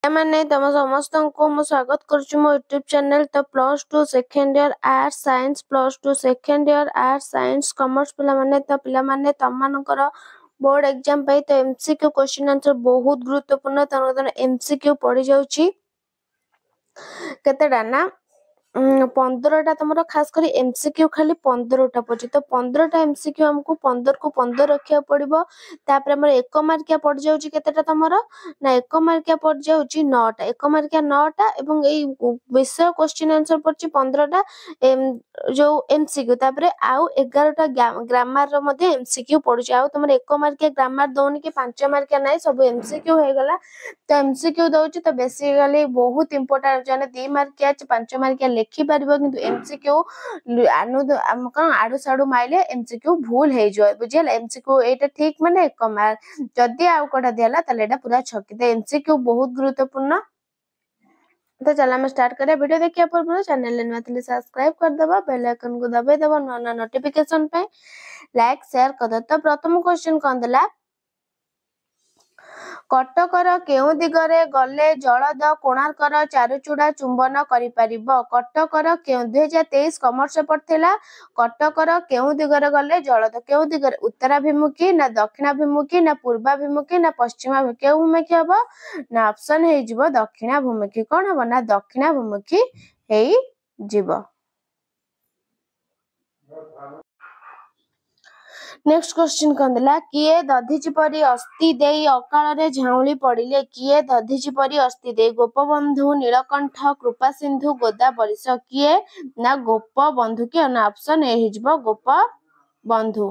मैंने तुम समस्त को मु स्वागत करुछु मो यूट्यूब चैनल। तो +2 second year arts science +2 second year arts science commerce पिला माने तो पिला माने तम मानकर बोर्ड एग्जाम पई तो एमसीक्यू क्वेश्चन आंसर बहुत गुरुत्वपूर्ण। तन एमसीक्यू पड़ी जाउची केतेडा ना 15टा तुम खास कर एमसीक्यू खाली 15टा पड़ी तो 15टा एमसीक्यू हमको 15 को 15 रखिया पड़िबो। तापर हमर एक मार्किया पड़ जाउची केतेटा तुमर ना एक मार्किया पड़ जाउची 9टा एक मार्किया 9टा एवं एई विषय क्वेश्चन आंसर पड़ची 15टा जो एमसीक्यू तापर आउ 11टा ग्रामर रो मध्ये एमसीक्यू पड़ुची। आउ तुमर एक मार्किया ग्रामर दोनी के 5 मार्किया नै सब एमसीक्यू हे गला तो एमसीक्यू दउची तो बेसिकली बहुत इंपोर्टेंट जाने 2 मार्किया 5 मार्किया लिखि परबो किंतु एमसीक्यू हम कौन आडू साडू माइले एमसीक्यू भूल हे जो बुझियल एमसीक्यू एटा ठीक माने एक मार्क जदी आउ कोडा देला तले एटा पूरा छकी तो एमसीक्यू बहुत गुरुत्वपूर्ण। तो चल हम स्टार्ट करें वीडियो देखिया पूर्व चैनल ने नथिले सब्सक्राइब कर देबा बेल आइकन को दबाई देबा नया नोटिफिकेशन पे लाइक शेयर कर दो। तो प्रथम क्वेश्चन कोन देला कटकर केउ दिगरे गले जलद कोणार्कर चारुचूड़ा चुंबन करि परिबो। कटकर केउ 2023 कॉमर्स पढ़थिला कटकर केउ दिगरे गले जलद केउ दिगरे उत्तराभिमुखी ना दक्षिणाभिमुखी ना पूर्वाभिमुखी ना पश्चिमाभिमुखी केउ भूमिखी हबो ना ऑप्शन हे जिवो दक्षिणाभिमुखी कोन हबो ना दक्षिणाभिमुखी हेई जिवो। नेक्स्ट क्वेश्चन कोन देला किए दधिची परी अस्ति देई अकाल रे झाउली पड़िले किए दधिची परी अस्ति देई गोपबंधु नीलकंठ कृपा सिंधु गोदावरीश किए ना गोपबंधु के ना ऑप्शन ए हिजबो गोपबंधु।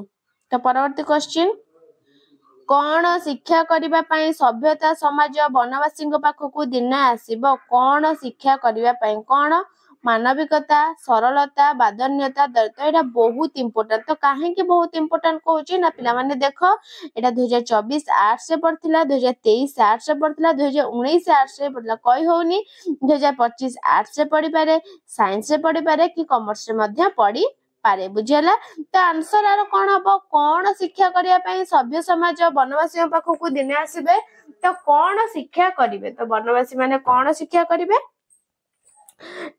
तो परवर्ती क्वेश्चन कौन शिक्षा करबा पई सभ्यता समाज वनवासी पाखकु दिन आसीबो कौन शिक्षा करबा पई कौन मानविकता सरलता बादन्यता दरता एटा बहुत इंपोर्टेंट। तो काहे की बहुत इंपोर्टेंट कहूची ना पिला माने देखो एटा 2024 आर्ट्स से पढ़थिला 2023 आर्ट्स से पढ़थिला 2019 आर्ट्स से पढ़ला कहि होनी 2025 आर्ट्स से पढ़ी पारे साइंस से पढ़ी पारे कि कॉमर्स से मध्य पढ़ी पारे बुझियला। तो आंसर आरो कोन हबो कौन शिक्षा करिया पई सभ्य समाज वनवासी पाखकु दिन आसीबे तो कौन शिक्षा करिवे तो वनवासी माने कौन शिक्षा करिवे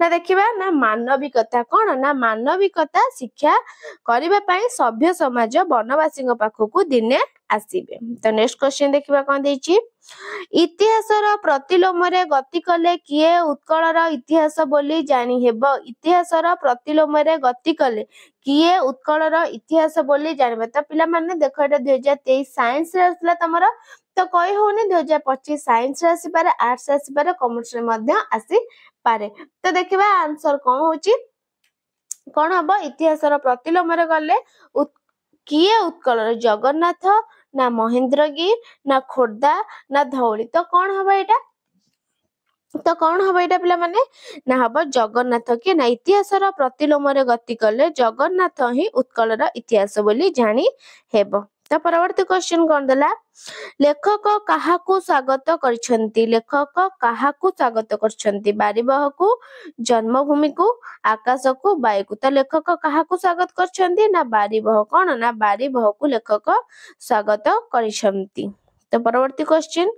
ना देखिबा ना मानविकता कौन ना मानविकता शिक्षा करबा पई सभ्य समाज वनवासी पाखकु दिने आसीबे। तो नेक्स्ट क्वेश्चन देखिबा कोन देछि इतिहासर प्रतिलोमरे गति कले किए उत्कलर इतिहास बोली जानि हेबो इतिहासर प्रतिलोमरे गति कले किए उत्कलर इतिहास बोली जानिबे। तो पिला माने देखो एटा 2023 साइंस रे असला तमरो तो कहि होनी 2025 साइंस रे आसी पारे आर्ट्स आसी पारे कॉमर्स रे मध्य आसी पारे। तो देखिबा आंसर कोन होची कोन हबो इतिहासर प्रतिलोमरे गले किए उत्कलर जगन्नाथ ना महेंद्रगिरी ना खोर्धा ना धौली तो कौन हबो एटा तो कौन हबो एटा पिला माने ना हबो जगन्नाथ के ना इतिहासर प्रतिलोमरे गति कले जगन्नाथ ही उत्कलर इतिहास बोली जानि हेबो। तो परवर्ती क्वेश्चन कोन देला लेखक काहाकू स्वागत करछंती लेखक काहाकू स्वागत करछंती बारिबह को जन्मभूमि को आकाश को वायु को। तो लेखक काहाकू स्वागत करछंती ना बारिबह कोन ना बारिबह को लेखक स्वागत करछंती। तो परवर्ती क्वेश्चन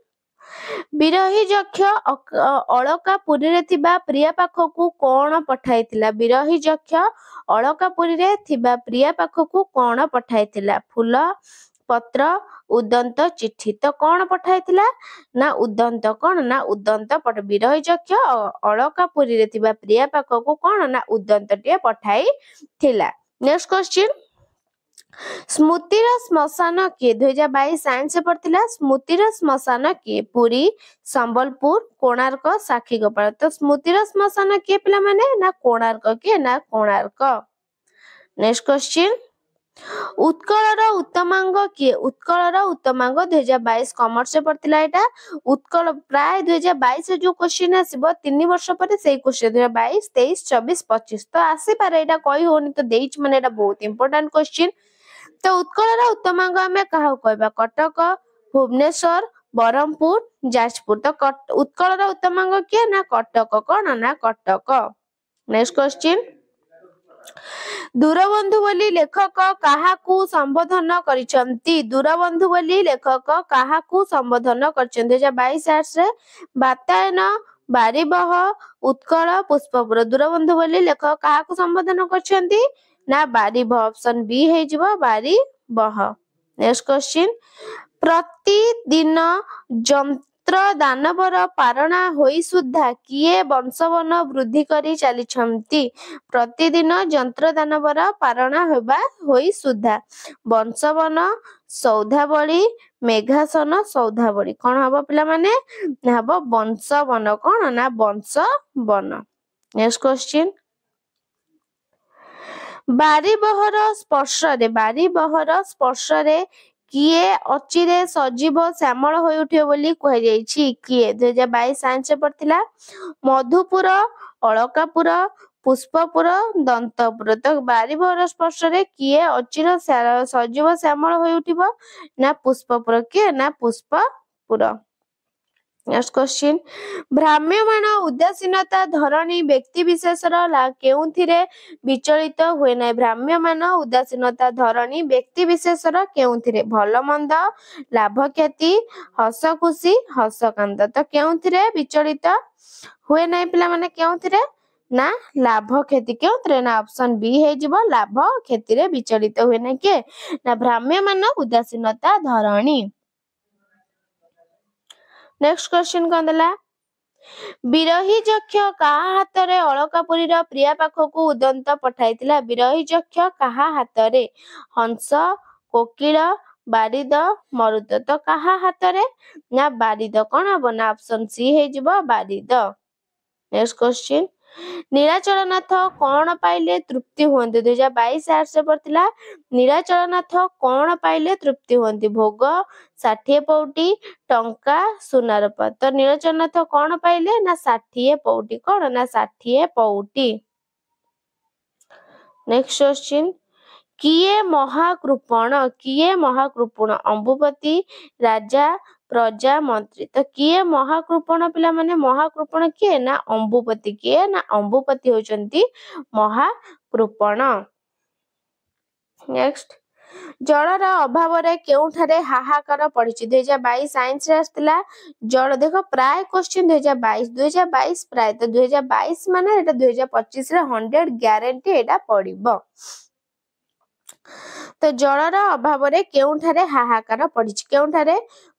विरही जक्ष अलकापुरी रे थिबा प्रिया पाखकु कोन पठाइतिला विरही जक्ष अलकापुरी रे थिबा प्रिया पाखकु कोन पठाइतिला फूल पत्र उदंत चिट्ठी। तो कौन पठाइतिला ना उदंत कोन ना उदंत पठ विरही जक्ष अलकापुरी रे थिबा प्रिया पाखकु कोन ना उदंत टिए पठाई थिला। नेक्स्ट क्वेश्चन स्मृतिर श्मशान किए 2022 साइंस से पढ़थिला स्मृतिर श्मशान किए पुरी संबलपुर कोणार्क साक्षीगोपाल। तो स्मृतिर श्मशान किए पिला माने ना कोणार्क किए ना कोणार्क। नेक्स्ट क्वेश्चन उत्कलर उत्तमांग किए उत्कलर उत्तमांग 2022 कॉमर्स से पढ़थिला एटा उत्कल प्राय 2022 जो क्वेश्चन आसीबो 3 वर्ष पर सेही क्वेश्चन 2022 23 24 25 तो आसी पारे एटा कहि होनी तो देइच माने एटा बहुत इंपोर्टेंट क्वेश्चन। तो उत्कलर उत्तमांग हमें कहा कहबा कटक भुवनेश्वर बरहमपुर जाजपुर। तो उत्कलर उत्तमांग किए ना कटक कोन ना कटक। नेक्स्ट क्वेश्चन ଦୂରବନ୍ଧୁ ବୋଲି ଲେଖକ କାହାକୁ ସମ୍ବୋଧନ କରିଛନ୍ତି? ଦୂରବନ୍ଧୁ ବୋଲି ଲେଖକ କାହାକୁ ସମ୍ବୋଧନ କରିଛନ୍ତି? 2022 ଆର୍ଟ୍ସରେ ବାତାୟନ, ବାରିବହ, ଉତ୍କଳ, ପୁଷ୍ପପୁର। ଦୂରବନ୍ଧୁ ବୋଲି ଲେଖକ କାହାକୁ ସମ୍ବୋଧନ କରିଛନ୍ତି? ନା ବାରିବହ। ଅପସନ ବି ହେଇଯିବ ବାରିବହ। ନେକ୍ସଟ କ୍ୱେଶ୍ଚିନ୍, ପ୍ରତିଦିନ ଯନ୍ତ୍ର ଦାନବର ପାରଣା ହୋଇ ସୁଦ୍ଧା କିଏ ବଂଶବନ ବୃଦ୍ଧି କରି ଚାଲିଛନ୍ତି? ପ୍ରତିଦିନ ଯନ୍ତ୍ର ଦାନବର ପାରଣା ହେବା ହୋଇ ସୁଦ୍ଧା ବଂଶବନ, ସୌଧାବଳୀ, ମେଘାସନ, ସୌଧାବଳୀ। କଣ ହବ ପିଲାମାନେ? ହବ ବଂଶବନ। କଣ ନା ବଂଶବନ। ନେକ୍ସଟ କ୍ୱେଶ୍ଚିନ୍, ବାରିବହର ସ୍ପର୍ଶରେ କିଏ ଅଚିରେ ସଜୀବ ଶ୍ୟାମଳ ହୋଇ ଉଠିବ ବୋଲି କୁହାଯାଇଛି? କିଏ? 2022 ସାଇନ୍ସରେ ପଡିଥିଲା। ମଧୁପୁର, ଅଳକାପୁର, ପୁଷ୍ପପୁର, ଦନ୍ତପୁର। ତ ବାରିବହର ସ୍ପର୍ଶରେ କିଏ ଅଚିର ସଜୀବ ଶ୍ୟାମଳ ହୋଇ ଉଠିବ? ନା ପୁଷ୍ପପୁର। କିଏ? ନା ପୁଷ୍ପପୁର। ନେକ୍ସଟ କ୍ୱେଶ୍ଚିନ୍, ଭ୍ରାମ୍ୟମାଣ ଉଦାସୀନତା ଧରଣୀ ବ୍ୟକ୍ତି ବିଶେଷର କେଉଁଥିରେ ବିଚଳିତ ହୁଏ ନାହିଁ? ଭ୍ରାମ୍ୟମାଣ ଉଦାସୀନତା ଧରଣୀ ବ୍ୟକ୍ତି ବିଶେଷର କେଉଁଥିରେ? ଭଲ ମନ୍ଦ, ଲାଭ କ୍ଷତି, ହସ ଖୁସି, ହସକାନ୍ଦ। ତ କେଉଁଥିରେ ବିଚଳିତ ହୁଏ ନାହିଁ ପିଲାମାନେ? କେଉଁଥିରେ? ନା ଲାଭ କ୍ଷତି। କେଉଁଥିରେ? ନା ଅପସନ ବି ହେଇଯିବ ଲାଭ କ୍ଷତିରେ ବିଚଳିତ ହୁଏ ନାହିଁ। କିଏ? ନା ଭ୍ରାମ୍ୟମାଣ ଉଦାସୀନତା ଧରଣୀ। ନେକ୍ସଟ କ୍ୱେଶ୍ଚିନ୍ କଣ ଦେଲା? ବିରହୀ ଯକ୍ଷ କାହା ହାତରେ ଅଳକାପୁରୀର ପ୍ରିୟା ପାଖକୁ ଉଦନ୍ତ ପଠାଇଥିଲା? ବିରହୀ ଯକ୍ଷ କାହା ହାତରେ? ହଂସ, କୋକିଳ, ବାରିଦ, ମରୁତ। ତ କାହା ହାତରେ? ନା ବାରିଦ। କଣ ହବ? ନା ଅପସନ ସି ହେଇଯିବ ବାରିଦ। ନେକ୍ସଟ କ୍ୱେଶ୍ଚିନ୍, ନୀଳାଚଳନାଥ କଣ ପାଇଲେ ତୃପ୍ତି ହୁଅନ୍ତି? 2022 ଆର୍ଟ୍ସରେ ପଡିଥିଲା। ନୀଳାଚଳନାଥ କଣ ପାଇଲେ ତୃପ୍ତି ହୁଅନ୍ତି? ଭୋଗ, 60 ପଉଟି, ଟଙ୍କା, ସୁନାରୂପା। ତ ନୀଳଚଳନାଥ କଣ ପାଇଲେ? ନା 60 ପଉଟି। କଣ? ନା 60 ପଉଟି। ନେକ୍ସଟ କ୍ୱେଶ୍ଚିନ୍, କିଏ ମହାକୃପଣ? କିଏ ମହାକୃପଣ? ଅମ୍ବୁପତି, ରାଜା, ପ୍ରଜା, ମନ୍ତ୍ରୀ। ତ କିଏ ମହାକୃପଣ ପିଲାମାନେ? ମହାକୃପଣ କିଏ? ନା ଅମ୍ବୁପତି। କିଏ? ନା ଅମ୍ବୁପତି ହଉଛନ୍ତି ମହାକୃପଣ। ନେକ୍ସଟ, ଜଳର ଅଭାବରେ କେଉଁଠାରେ ହାହାକାର ପଡିଛି? 2022 ସାଇନ୍ସରେ ଆସିଥିଲା। ଜଳ ଦେଖ ପ୍ରାୟ କ୍ୱେଶ୍ଚିନ୍ 2022 ପ୍ରାୟ ତ 2022 ମାନେ ଏଟା 2025 ରେ 100 ଗ୍ୟାରେଣ୍ଟି ଏଟା ପଡିବ। ତ ଜଳର ଅଭାବରେ କେଉଁଠାରେ ହାହାକାର ପଡିଛି? କେଉଁଠାରେ?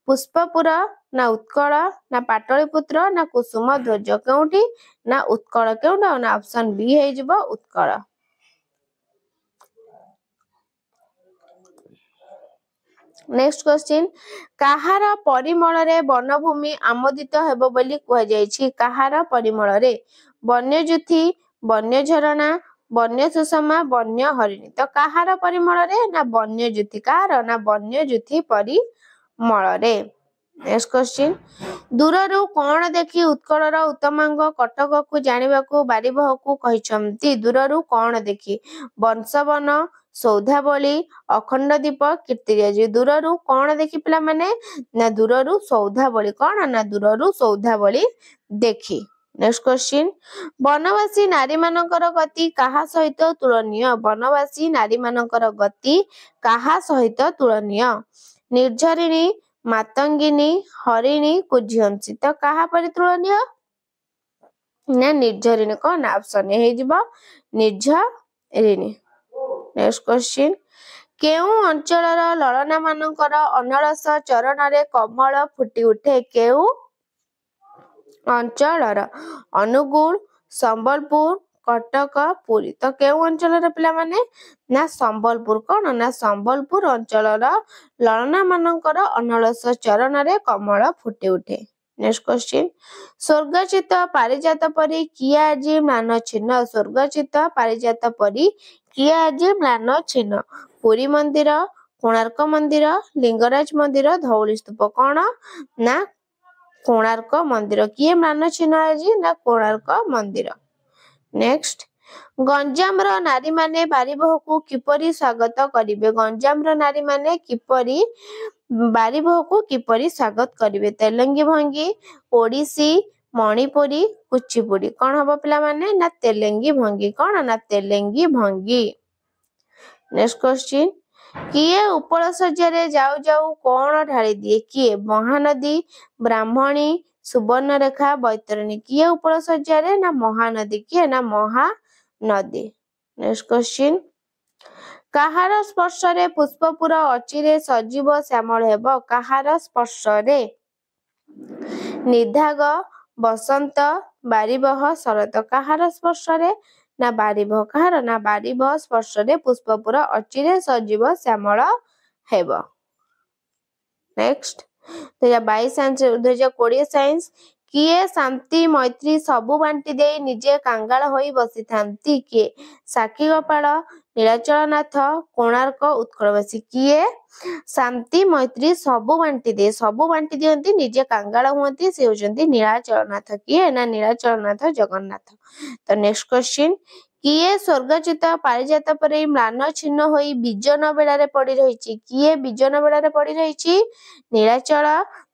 ପୁଷ୍ପପୁର, ନା ଉତ୍କଳ, ନା ପାଟଳିପୁତ୍ର, ନା କୁସୁମ ଧ୍ୱଜ। କେଉଁଠି? ନା ଉତ୍କଳ। କେଉଁଠି? ନା ଅପସନ ବି ହେଇଯିବ ଉତ୍କଳ। ନେକ୍ସଟ କ୍ୱେଶ୍ଚିନ୍, କାହାର ପରିମଳରେ ବନଭୂମି ଆମୋଦିତ ହେବ ବୋଲି କୁହାଯାଇଛି? କାହାର ପରିମଳରେ? ବନ୍ୟଜ୍ୟୋତି, ବନ୍ୟଝରଣା, ବନ୍ୟ ସୁଷମା, ବନ୍ୟ ହରିଣୀ। ତ କାହାର ପରିମଳରେ? ନା ବନ୍ୟଜ୍ୟୋତି। କାହାର? ନା ବନ୍ୟଜ୍ୟୋତି ପରିମଳରେ। ନେକ୍ସଟ କ୍ୱେଶ୍ଚିନ୍, ଦୂରରୁ କଣ ଦେଖି ଉତ୍କଳର ଉତ୍ତମାଙ୍ଗ କଟକକୁ ଜାଣିବାକୁ ବାରିବହକୁ କହିଛନ୍ତି? ଦୂରରୁ କଣ ଦେଖି? ବଂଶବନ, ସୌଧାବଳୀ, ଅଖଣ୍ଡଦ୍ୱୀପ, କୀର୍ତ୍ତିରାଜି। ଦୂରରୁ କଣ ଦେଖି ପିଲାମାନେ? ନା ଦୂରରୁ ସୌଧାବଳୀ। କଣ? ନା ଦୂରରୁ ସୌଧାବଳୀ ଦେଖି। ନେକ୍ସଟ କ୍ୱେଶ୍ଚିନ୍, ବନବାସୀ ନାରୀମାନଙ୍କର ଗତି କାହା ସହିତ ତୁଳନୀୟ? ବନବାସୀ ନାରୀମାନଙ୍କର ଗତି କାହା ସହିତ ତୁଳନୀୟ? ନିର୍ଝରିଣୀ, ମାତଙ୍ଗିନୀ, ହରିଣୀ, କୁଜ୍ଝୟନ୍ତୀ। ତ କାହା ପରି ତୁଳନୀୟ? ନା ନିର୍ଝରିଣୀ। କଣ? ନା ଅପସନ ଏ ହେଇଯିବ ନିର୍ଝରିଣୀ। ନେକ୍ସଟ କ୍ୱେଶ୍ଚିନ୍, କେଉଁ ଅଞ୍ଚଳର ଲଳନାମାନଙ୍କର ଅନଳସ ଚରଣରେ କମଳ ଫୁଟି ଉଠେ? କେଉଁ ଅଞ୍ଚଳର? ଅନୁଗୁଳ, ସମ୍ବଲପୁର, କଟକ, ପୁରୀ। ତ କେଉଁ ଅଞ୍ଚଳର ପିଲାମାନେ? ନା ସମ୍ବଲପୁର। କଣ? ନା ସମ୍ବଲପୁର ଅଞ୍ଚଳର ଲଳନାମାନଙ୍କର ଅନଳସ ଚରଣରେ କମଳ ଫୁଟି ଉଠେ। ନେକ୍ସଟ କ୍ୱେଶ୍ଚିନ୍, ସ୍ୱର୍ଗଚିତ ପାରିଜାତ ପରି କିଏ ଆଜି ମ୍ଳାନ ଛିନ୍ନ? ସ୍ୱର୍ଗଚିତ ପାରିଜାତ ପରି କିଏ ଆଜି ମ୍ଳାନ ଛିନ୍ନ? ପୁରୀ ମନ୍ଦିର, କୋଣାର୍କ ମନ୍ଦିର, ଲିଙ୍ଗରାଜ ମନ୍ଦିର, ଧଉଳି ସ୍ତୂପ। କଣ? ନା କୋଣାର୍କ ମନ୍ଦିର। କିଏ ମ୍ଳାନ ଛିନ୍ନ ଆଜି? ନା କୋଣାର୍କ ମନ୍ଦିର। ନେକ୍ସଟ, ଗଞ୍ଜାମର ନାରୀମାନେ ବାରିବହକୁ କିପରି ସ୍ୱାଗତ କରିବେ? ଗଞ୍ଜାମର ନାରୀମାନେ ବାରିବହକୁ କିପରି ସ୍ୱାଗତ କରିବେ? ତେଲଙ୍ଗୀ ଭଙ୍ଗୀ, ଓଡ଼ିଶୀ, मणिपुरी कुचिपुड़ी कौन हम पिला माने ना तेलेंगी भंगी कौन ना तेलेंगी भंगी। नेक्स्ट क्वेश्चन किए उपल सज्जा जाऊ जाऊ कौन ढाली दिए किए महानदी ब्राह्मणी सुवर्णरेखा बैतरणी किए उपल सज्जा ना महानदी किए ना महानदी। नेक्स्ट क्वेश्चन काहार स्पर्श पुष्पपुर अचिरे सजीव श्यामल हेब काहार स्पर्श निधाग बसंत बारिबह शरत काहार स्पर्श ना बारिबह काहार ना बारिबह स्पर्श पुष्पपुर अचिरे सजीव श्यामल हेब। नेक्स्ट 2022 साइंस 2020 साइंस किए शांति मैत्री सबु बांटी दे निजे कांगाल होई बसी थांती किए साक्षी गोपाल नीलाचलनाथ कोणार्क उत्कलवासी किए शांति मैत्री सबु बांटी दियंती निजे कांगाल हुंती से होचंती नीलाचलनाथ किए ना नीलाचलनाथ जगन्नाथ। तो नेक्स्ट क्वेश्चन किए स्वर्गचित पारिजात परे म्लान छिन्न होई बिजन बेलारे पड़ी रहिछि किए बिजन बेलारे पड़ी रहिछि नीलाचल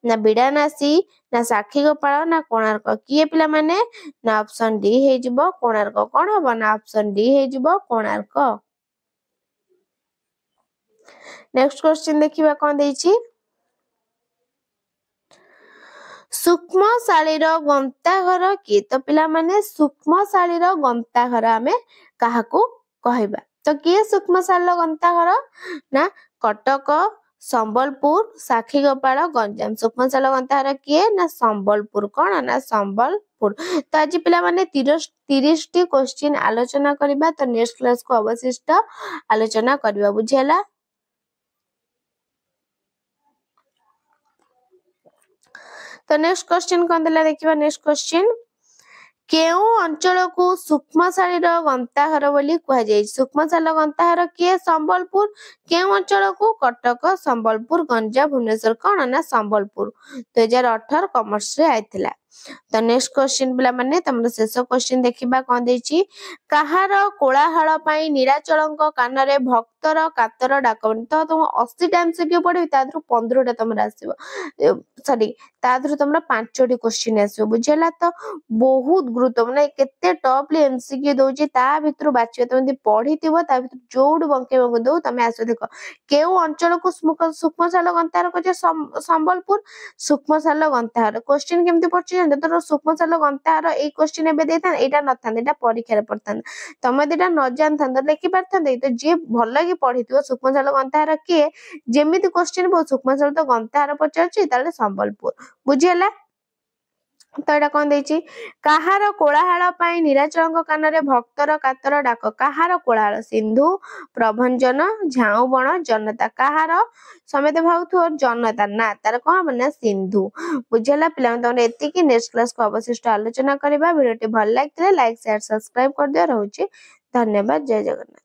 ना बिड़ानासी ना साक्षी गोपाल ना कोणार्क किए पिला माने ना ऑप्शन डी हे जिवो कोणार्क कोन हबो ना ऑप्शन डी हे जिवो कोणार्क। नेक्स्ट क्वेश्चन देखिबा कोन देछि सूक्ष्मशालीर गंताघर किए तो पिला माने सूक्ष्मशालीर गंताघर आमे काहाकू कहबा तो किए सूक्ष्मशालीर गंताघर ना कटक संबलपुर साक्षी गोपाल गंजाम सूक्ष्मशालीर गंताघर किए ना संबलपुर कोन ना संबलपुर। तो आज पिला माने 30 टी क्वेश्चन आलोचना करबा तो नेक्स्ट क्लास को अवशिष्ट आलोचना करबा बुझियला। तो नेक्स्ट क्वेश्चन कौन देला देखिबा नेक्स्ट क्वेश्चन केउ अंचल को सूक्ष्मशालीर गंताघर बोली कह जाय सूक्ष्मशालीर गंताघर किए संबलपुर केउ अंचल को कटक संबलपुर गंजा भुवनेश्वर कोन ना संबलपुर 2018 कॉमर्स रे आइथिला। तो नेक्स्ट क्वेश्चन पिला माने तमरो शेष क्वेश्चन देखिबा कोन देछि काहार कोलाहल पई नीलाचलंक कान रे भक्तर कातर डाकबन तो तुम 80 टाइम्स के पढि तादरु 15 टा तमरा आसीबो सॉरी तादरु तमरा 5 टी क्वेश्चन आसीबो बुझियला। तो बहुत गुरुत्व माने केते टॉपली एमसीक्यू दोछि ता भितरु बाछि तमे पढिथिबो ता भितर जोड बंके बंके दो तमे आसो देखो केउ अंचल को सूक्ष्मशाल गंताघर को संबलपुर सूक्ष्मशाल गंताघर क्वेश्चन केमति पढछि तो सूक्ष्मशाल गंताघर ए क्वेश्चन एबे देथान एटा नथान एटा परीक्षा रे पड़थान तमे देटा न जानथान लेखि पारथान तो जे भल कि पढिथिबो सूक्ष्मशाल गंताघर के जेमिति क्वेश्चन बहु सूक्ष्मशाल तो गंताघर पचारछि ताले संबलपुर बुझियला। तो एटा कोन देछि काहार कोलाहल पई नीलाचलंक कान रे भक्तर कातर डाक काहार कोलाहल सिंधु प्रभंजन झाऊ बण जनता काहार समेत भाउथु जनता ना तार कोन बना सिंधु बुझला पिला तने एति कि नेक्स्ट क्लास को अवशिष्ट आलोचना करबा वीडियो टी भल लागतले लाइक शेयर सब्सक्राइब कर दियो रहउची धन्यवाद जय जगन्नाथ।